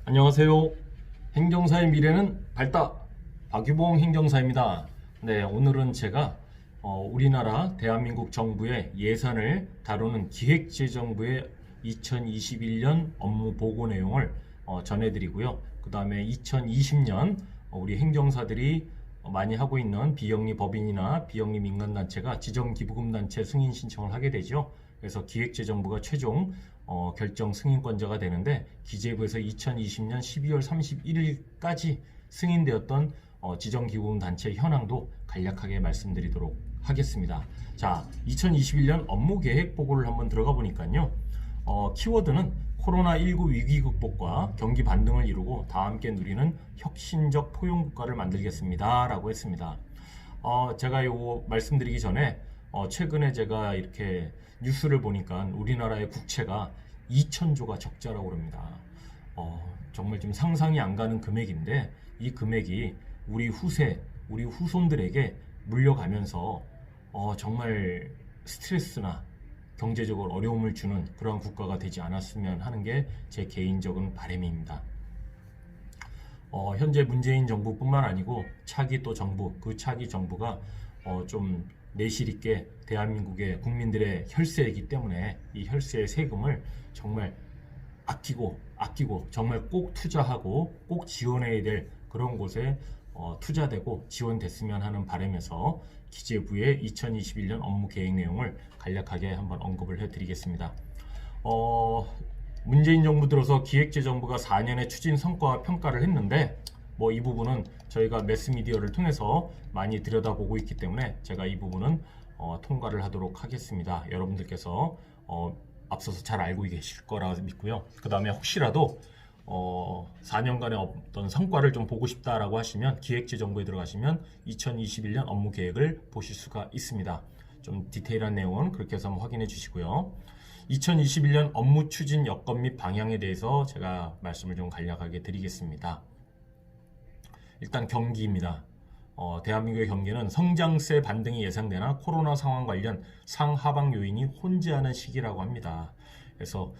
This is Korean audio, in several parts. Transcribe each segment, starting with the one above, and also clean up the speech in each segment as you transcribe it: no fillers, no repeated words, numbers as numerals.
안녕하세요. 행정사의 미래는 밝다. 박유봉 행정사입니다. 네, 오늘은 제가 우리나라 대한민국 정부의 예산을 다루는 기획재정부의 2021년 업무 보고 내용을 전해드리고요. 그 다음에 2020년 우리 행정사들이 많이 하고 있는 비영리 법인이나 비영리 민간단체가 지정기부금단체 승인 신청을 하게 되죠. 그래서 기획재정부가 최종 결정 승인권자가 되는데, 기재부에서 2020년 12월 31일까지 승인되었던 지정기부금단체 현황도 간략하게 말씀드리도록 하겠습니다. 자, 2021년 업무계획 보고를 한번 들어가 보니까요. 키워드는 코로나19 위기 극복과 경기 반등을 이루고 다 함께 누리는 혁신적 포용국가를 만들겠습니다 라고 했습니다. 제가 요거 말씀드리기 전에 최근에 제가 이렇게 뉴스를 보니까 우리나라의 국채가 2,000조가 적자라고 그럽니다. 정말 좀 상상이 안 가는 금액인데, 이 금액이 우리 후손들에게 물려가면서 정말 스트레스나 경제적으로 어려움을 주는 그러한 국가가 되지 않았으면 하는 게 제 개인적인 바람입니다. 현재 문재인 정부뿐만 아니고 차기 또 정부, 그 차기 정부가 좀 내실 있게 대한민국의 국민들의 혈세이기 때문에 이 혈세의 세금을 정말 아끼고 정말 꼭 투자하고 꼭 지원해야 될 그런 곳에 투자되고 지원됐으면 하는 바람에서 기재부의 2021년 업무 계획 내용을 간략하게 한번 언급을 해드리겠습니다. 문재인 정부 들어서 기획재정부가 4년의 추진 성과 평가를 했는데, 이 부분은 저희가 매스미디어를 통해서 많이 들여다보고 있기 때문에 제가 이 부분은 통과를 하도록 하겠습니다. 여러분들께서 앞서서 잘 알고 계실 거라 믿고요. 그 다음에 혹시라도 4년간의 어떤 성과를 좀 보고 싶다라고 하시면 기획재정부에 들어가시면 2021년 업무 계획을 보실 수가 있습니다. 좀 디테일한 내용은 그렇게 해서 한번 확인해 주시고요. 2021년 업무 추진 여건 및 방향에 대해서 제가 말씀을 좀 간략하게 드리겠습니다. 일단 경기입니다. 대한민국의 경기는 성장세 반등이 예상되나 코로나 상황 관련 상하방 요인이 혼재하는 시기라고 합니다. 그래서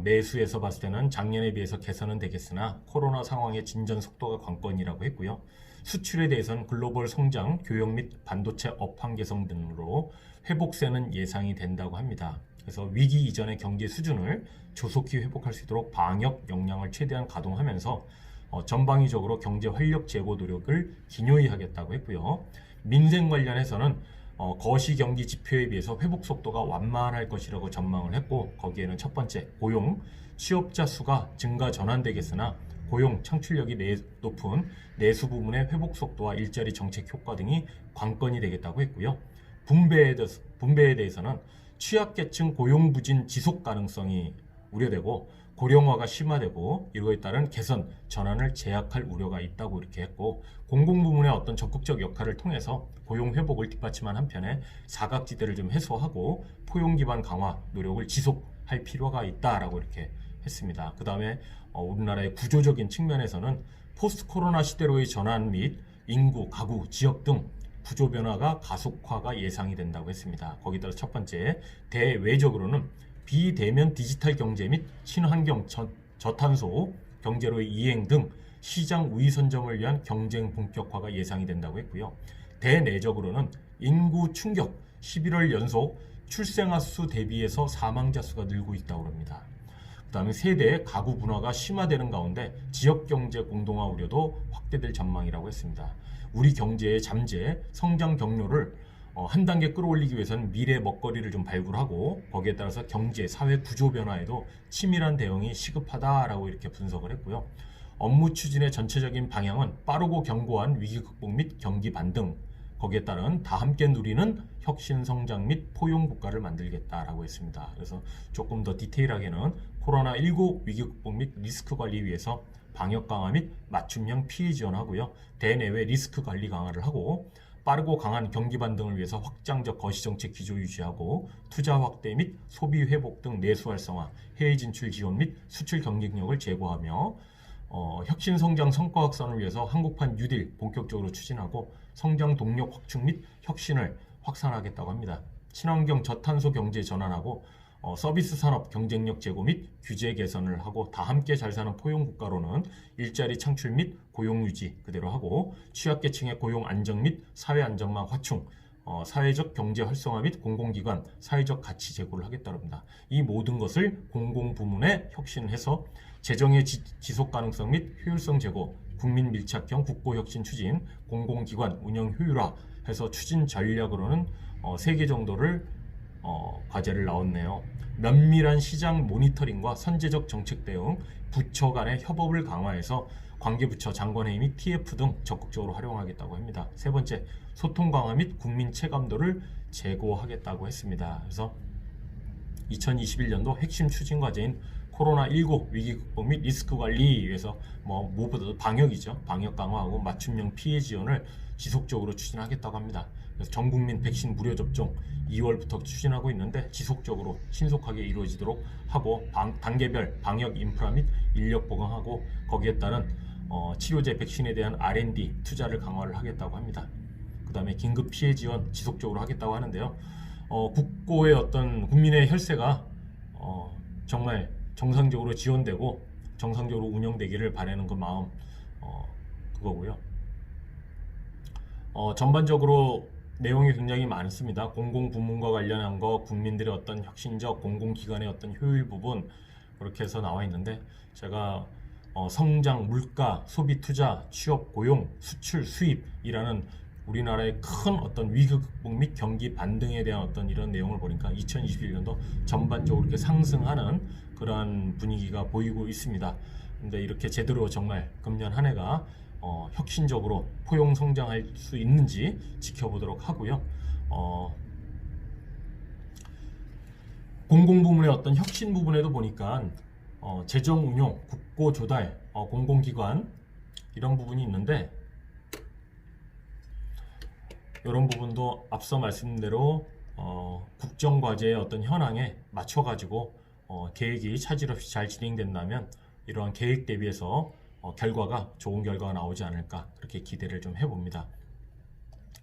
내수에서 봤을 때는 작년에 비해서 개선은 되겠으나 코로나 상황의 진전 속도가 관건이라고 했고요. 수출에 대해서는 글로벌 성장, 교역 및 반도체 업황 개선 등으로 회복세는 예상이 된다고 합니다. 그래서 위기 이전의 경제 수준을 조속히 회복할 수 있도록 방역 역량을 최대한 가동하면서 전방위적으로 경제 활력 제고 노력을 기묘히 하겠다고 했고요. 민생 관련해서는 거시경기 지표에 비해서 회복 속도가 완만할 것이라고 전망을 했고, 거기에는 첫 번째 고용, 취업자 수가 증가 전환되겠으나 고용 창출력이 높은 내수 부문의 회복 속도와 일자리 정책 효과 등이 관건이 되겠다고 했고요. 분배에 대해서는 취약계층 고용 부진 지속 가능성이 우려되고 고령화가 심화되고 이거에 따른 개선 전환을 제약할 우려가 있다고 이렇게 했고, 공공부문의 어떤 적극적 역할을 통해서 고용 회복을 뒷받침한 한편에 사각지대를 좀 해소하고 포용 기반 강화 노력을 지속할 필요가 있다라고 이렇게 했습니다. 그 다음에 우리나라의 구조적인 측면에서는 포스트 코로나 시대로의 전환 및 인구, 가구, 지역 등 구조 변화가 가속화가 예상이 된다고 했습니다. 거기에 따라 첫 번째, 대외적으로는 비대면 디지털 경제 및 친환경 저탄소 경제로의 이행 등 시장 우위 선점을 위한 경쟁 본격화가 예상이 된다고 했고요. 대내적으로는 인구 충격, 11월 연속 출생아 수 대비해서 사망자 수가 늘고 있다고 합니다. 그 다음에 세대 가구 분화가 심화되는 가운데 지역 경제 공동화 우려도 확대될 전망이라고 했습니다. 우리 경제의 잠재 성장 경로를 한 단계 끌어올리기 위해서는 미래 먹거리를 좀 발굴하고 거기에 따라서 경제, 사회 구조 변화에도 치밀한 대응이 시급하다라고 이렇게 분석을 했고요. 업무 추진의 전체적인 방향은 빠르고 견고한 위기 극복 및 경기 반등, 거기에 따른 다 함께 누리는 혁신 성장 및 포용 국가를 만들겠다라고 했습니다. 그래서 조금 더 디테일하게는 코로나19 위기 극복 및 리스크 관리 위해서 방역 강화 및 맞춤형 피해 지원하고요. 대내외 리스크 관리 강화를 하고, 빠르고 강한 경기 반등을 위해서 확장적 거시정책 기조 유지하고 투자 확대 및 소비 회복 등 내수 활성화, 해외 진출 지원 및 수출 경쟁력을 제고하며 혁신 성장 성과 확산을 위해서 한국판 뉴딜 본격적으로 추진하고 성장 동력 확충 및 혁신을 확산하겠다고 합니다. 친환경 저탄소 경제 전환하고 서비스 산업 경쟁력 제고 및 규제 개선을 하고 다 함께 잘 사는 포용 국가로는 일자리 창출 및 고용 유지 그대로 하고 취약계층의 고용 안정 및 사회 안정망 확충, 사회적 경제 활성화 및 공공기관 사회적 가치 제고를 하겠다고 합니다. 이 모든 것을 공공부문에 혁신해서 재정의 지속 가능성 및 효율성 제고, 국민 밀착형 국고혁신 추진, 공공기관 운영 효율화 해서 추진 전략으로는 3개 정도를 과제를 나왔네요. 면밀한 시장 모니터링과 선제적 정책 대응, 부처 간의 협업을 강화해서 관계부처 장관회의 및 TF 등 적극적으로 활용하겠다고 합니다. 세 번째, 소통 강화 및 국민 체감도를 제고하겠다고 했습니다. 그래서 2021년도 핵심 추진 과제인 코로나19 위기 극복 및 리스크 관리 위해서 무엇보다도 방역이죠. 방역 강화하고 맞춤형 피해 지원을 지속적으로 추진하겠다고 합니다. 그래서 전 국민 백신 무료 접종 2월부터 추진하고 있는데 지속적으로 신속하게 이루어지도록 하고 단계별 방역 인프라 및 인력 보강하고 거기에 따른 치료제 백신에 대한 R&D 투자를 강화를 하겠다고 합니다. 그 다음에 긴급 피해 지원 지속적으로 하겠다고 하는데요. 국고의 어떤 국민의 혈세가 정말 정상적으로 지원되고 정상적으로 운영되기를 바라는 그 마음 그거고요. 전반적으로 내용이 굉장히 많습니다. 공공부문과 관련한 거, 국민들의 어떤 혁신적 공공기관의 어떤 효율 부분 그렇게 해서 나와 있는데 제가 성장, 물가, 소비, 투자, 취업, 고용, 수출, 수입이라는 우리나라의 큰 어떤 위기 극복 및 경기 반등에 대한 어떤 이런 내용을 보니까 2021년도 전반적으로 이렇게 상승하는 그러한 분위기가 보이고 있습니다. 근데 이렇게 제대로 정말 금년 한 해가 혁신적으로 포용 성장할 수 있는지 지켜보도록 하고요. 공공부문의 어떤 혁신 부분에도 보니까 재정 운용, 국고 조달, 공공기관 이런 부분이 있는데 이런 부분도 앞서 말씀드린 대로 국정과제의 어떤 현황에 맞춰가지고 계획이 차질 없이 잘 진행된다면 이러한 계획 대비해서 결과가 좋은 결과가 나오지 않을까 그렇게 기대를 좀 해봅니다.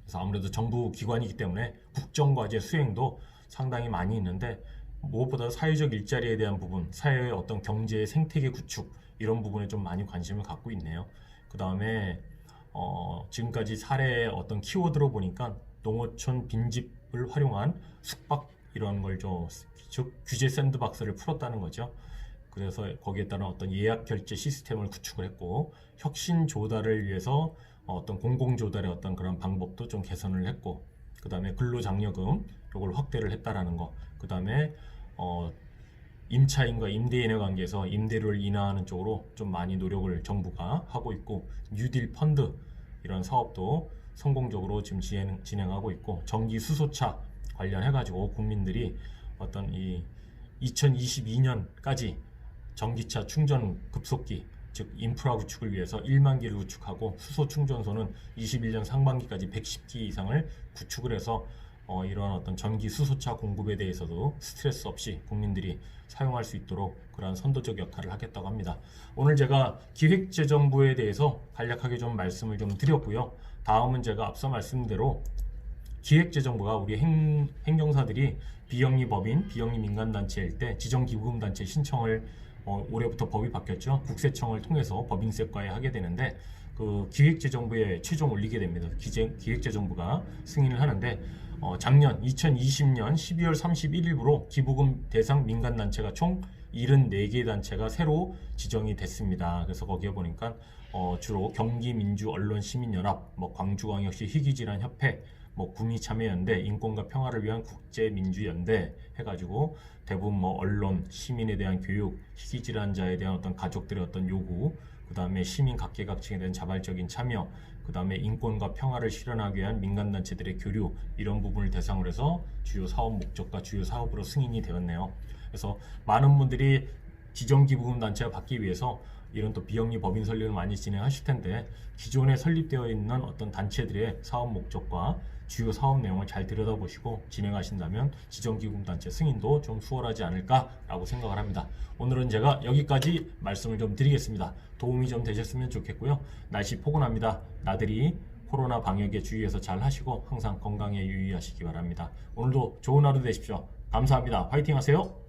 그래서 아무래도 정부 기관이기 때문에 국정과제 수행도 상당히 많이 있는데 무엇보다 사회적 일자리에 대한 부분, 사회의 어떤 경제의 생태계 구축 이런 부분에 좀 많이 관심을 갖고 있네요. 그 다음에 지금까지 사례의 어떤 키워드로 보니까 농어촌 빈집을 활용한 숙박 이런 걸 좀 즉 규제 샌드박스를 풀었다는 거죠. 그래서 거기에 따른 어떤 예약 결제 시스템을 구축을 했고 혁신 조달을 위해서 어떤 공공 조달의 어떤 그런 방법도 좀 개선을 했고 그 다음에 근로장려금 이걸 확대를 했다라는 거. 그 다음에 임차인과 임대인의 관계에서 임대료를 인하하는 쪽으로 좀 많이 노력을 정부가 하고 있고 뉴딜 펀드 이런 사업도 성공적으로 지금 진행하고 있고 전기 수소차 관련해가지고 국민들이 어떤 이 2022년까지 전기차 충전 급속기 즉 인프라 구축을 위해서 1만 기를 구축하고 수소 충전소는 21년 상반기까지 110기 이상을 구축을 해서 이러한 어떤 전기 수소차 공급에 대해서도 스트레스 없이 국민들이 사용할 수 있도록 그러한 선도적 역할을 하겠다고 합니다. 오늘 제가 기획재정부에 대해서 간략하게 좀 말씀을 좀 드렸고요. 다음은 제가 앞서 말씀드린 대로 기획재정부가 우리 행정사들이 비영리 법인, 비영리 민간단체일 때 지정기부금단체 신청을 올해부터 법이 바뀌었죠. 국세청을 통해서 법인세과에 하게 되는데 그 기획재정부에 최종 올리게 됩니다. 기획재정부가 승인을 하는데 작년 2020년 12월 31일부로 기부금 대상 민간단체가 총 74개 단체가 새로 지정이 됐습니다. 그래서 거기에 보니까 주로 경기민주언론시민연합, 광주광역시 희귀질환협회, 구미참여연대, 인권과 평화를 위한 국제민주연대 해가지고 대부분 언론, 시민에 대한 교육, 희귀질환자에 대한 어떤 가족들의 어떤 요구, 그 다음에 시민 각계각층에 대한 자발적인 참여, 그 다음에 인권과 평화를 실현하기 위한 민간단체들의 교류 이런 부분을 대상으로 해서 주요 사업 목적과 주요 사업으로 승인이 되었네요. 그래서 많은 분들이 지정기부금 단체가 받기 위해서 이런 또 비영리 법인 설립을 많이 진행하실 텐데 기존에 설립되어 있는 어떤 단체들의 사업 목적과 주요 사업 내용을 잘 들여다보시고 진행하신다면 지정기부금 단체 승인도 좀 수월하지 않을까라고 생각을 합니다. 오늘은 제가 여기까지 말씀을 좀 드리겠습니다. 도움이 좀 되셨으면 좋겠고요. 날씨 포근합니다. 나들이 코로나 방역에 주의해서 잘 하시고 항상 건강에 유의하시기 바랍니다. 오늘도 좋은 하루 되십시오. 감사합니다. 화이팅 하세요.